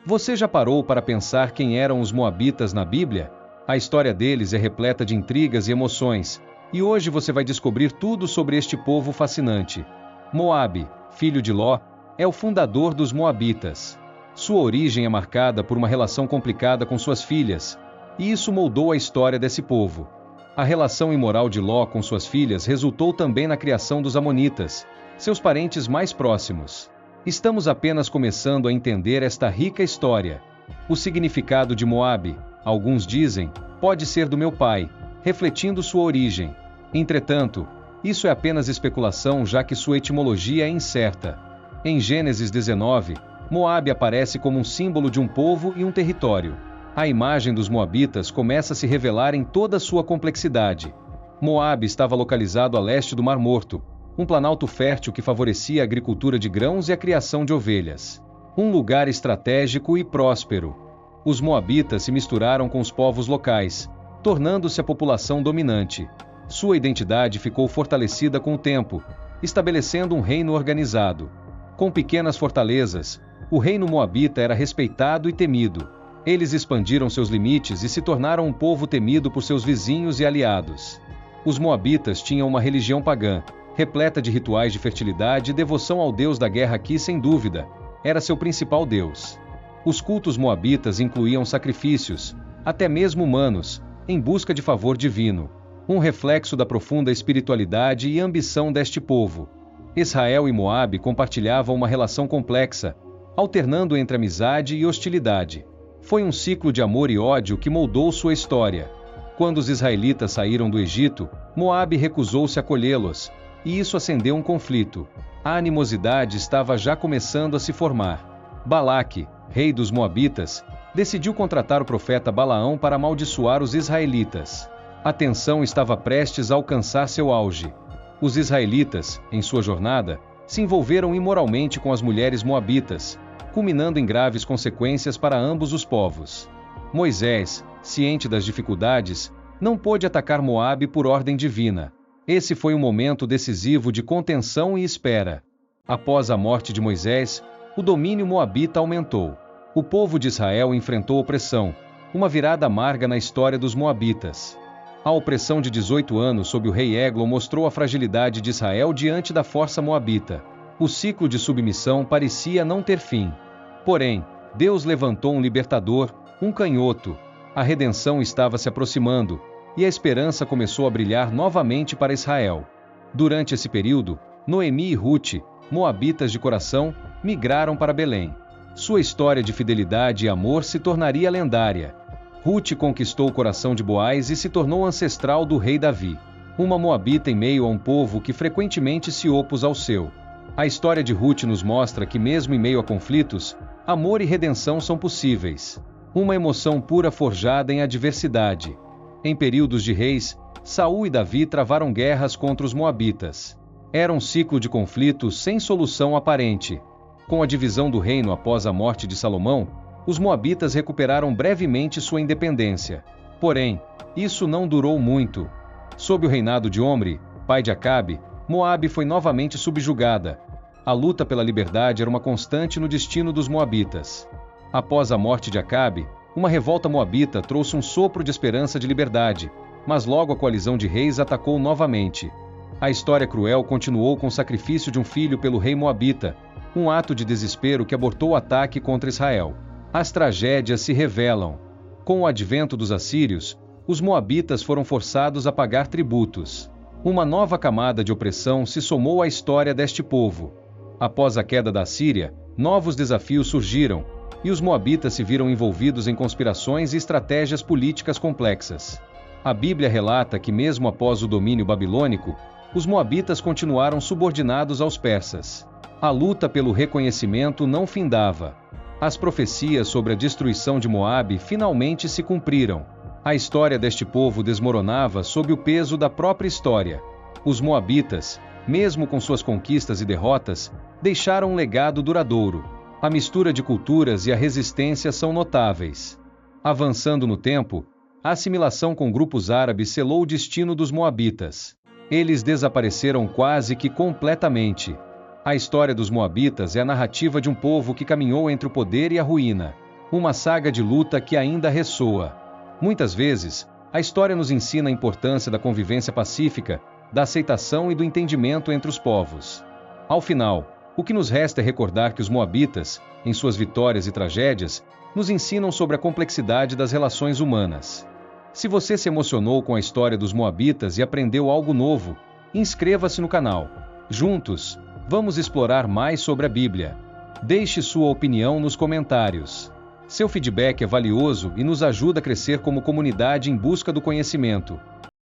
Você já parou para pensar quem eram os Moabitas na Bíblia? A história deles é repleta de intrigas e emoções, e hoje você vai descobrir tudo sobre este povo fascinante. Moabe, filho de Ló, é o fundador dos Moabitas. Sua origem é marcada por uma relação complicada com suas filhas, e isso moldou a história desse povo. A relação imoral de Ló com suas filhas resultou também na criação dos Amonitas, seus parentes mais próximos. Estamos apenas começando a entender esta rica história. O significado de Moabe, alguns dizem, pode ser do meu pai, refletindo sua origem. Entretanto, isso é apenas especulação, já que sua etimologia é incerta. Em Gênesis 19, Moabe aparece como um símbolo de um povo e um território. A imagem dos Moabitas começa a se revelar em toda sua complexidade. Moabe estava localizado a leste do Mar Morto, um planalto fértil que favorecia a agricultura de grãos e a criação de ovelhas. Um lugar estratégico e próspero. Os Moabitas se misturaram com os povos locais, tornando-se a população dominante. Sua identidade ficou fortalecida com o tempo, estabelecendo um reino organizado. Com pequenas fortalezas, o reino moabita era respeitado e temido. Eles expandiram seus limites e se tornaram um povo temido por seus vizinhos e aliados. Os moabitas tinham uma religião pagã, repleta de rituais de fertilidade e devoção ao deus da guerra que, sem dúvida, era seu principal deus. Os cultos moabitas incluíam sacrifícios, até mesmo humanos, em busca de favor divino, um reflexo da profunda espiritualidade e ambição deste povo. Israel e Moabe compartilhavam uma relação complexa, alternando entre amizade e hostilidade. Foi um ciclo de amor e ódio que moldou sua história. Quando os israelitas saíram do Egito, Moabe recusou-se a acolhê-los, e isso acendeu um conflito. A animosidade estava já começando a se formar. Balaque, rei dos Moabitas, decidiu contratar o profeta Balaão para amaldiçoar os israelitas. A tensão estava prestes a alcançar seu auge. Os israelitas, em sua jornada, se envolveram imoralmente com as mulheres moabitas, culminando em graves consequências para ambos os povos. Moisés, ciente das dificuldades, não pôde atacar Moabe por ordem divina. Esse foi um momento decisivo de contenção e espera. Após a morte de Moisés, o domínio moabita aumentou. O povo de Israel enfrentou opressão, uma virada amarga na história dos moabitas. A opressão de 18 anos sob o rei Eglon mostrou a fragilidade de Israel diante da força moabita. O ciclo de submissão parecia não ter fim. Porém, Deus levantou um libertador, um canhoto. A redenção estava se aproximando, e a esperança começou a brilhar novamente para Israel. Durante esse período, Noemi e Ruth, moabitas de coração, migraram para Belém. Sua história de fidelidade e amor se tornaria lendária. Ruth conquistou o coração de Boaz e se tornou ancestral do rei Davi. Uma moabita em meio a um povo que frequentemente se opôs ao seu. A história de Ruth nos mostra que mesmo em meio a conflitos, amor e redenção são possíveis. Uma emoção pura forjada em adversidade. Em períodos de reis, Saul e Davi travaram guerras contra os moabitas. Era um ciclo de conflitos sem solução aparente. Com a divisão do reino após a morte de Salomão, os moabitas recuperaram brevemente sua independência. Porém, isso não durou muito. Sob o reinado de Omri, pai de Acabe, Moabe foi novamente subjugada. A luta pela liberdade era uma constante no destino dos moabitas. Após a morte de Acabe, uma revolta moabita trouxe um sopro de esperança de liberdade, mas logo a coalizão de reis atacou novamente. A história cruel continuou com o sacrifício de um filho pelo rei moabita, um ato de desespero que abortou o ataque contra Israel. As tragédias se revelam. Com o advento dos assírios, os moabitas foram forçados a pagar tributos. Uma nova camada de opressão se somou à história deste povo. Após a queda da Assíria, novos desafios surgiram, e os moabitas se viram envolvidos em conspirações e estratégias políticas complexas. A Bíblia relata que mesmo após o domínio babilônico, os moabitas continuaram subordinados aos persas. A luta pelo reconhecimento não findava. As profecias sobre a destruição de Moabe finalmente se cumpriram. A história deste povo desmoronava sob o peso da própria história. Os moabitas, mesmo com suas conquistas e derrotas, deixaram um legado duradouro. A mistura de culturas e a resistência são notáveis. Avançando no tempo, a assimilação com grupos árabes selou o destino dos moabitas. Eles desapareceram quase que completamente. A história dos moabitas é a narrativa de um povo que caminhou entre o poder e a ruína. uma saga de luta que ainda ressoa. Muitas vezes, a história nos ensina a importância da convivência pacífica, da aceitação e do entendimento entre os povos. Ao final, o que nos resta é recordar que os moabitas, em suas vitórias e tragédias, nos ensinam sobre a complexidade das relações humanas. Se você se emocionou com a história dos moabitas e aprendeu algo novo, inscreva-se no canal. Juntos, vamos explorar mais sobre a Bíblia. Deixe sua opinião nos comentários. Seu feedback é valioso e nos ajuda a crescer como comunidade em busca do conhecimento.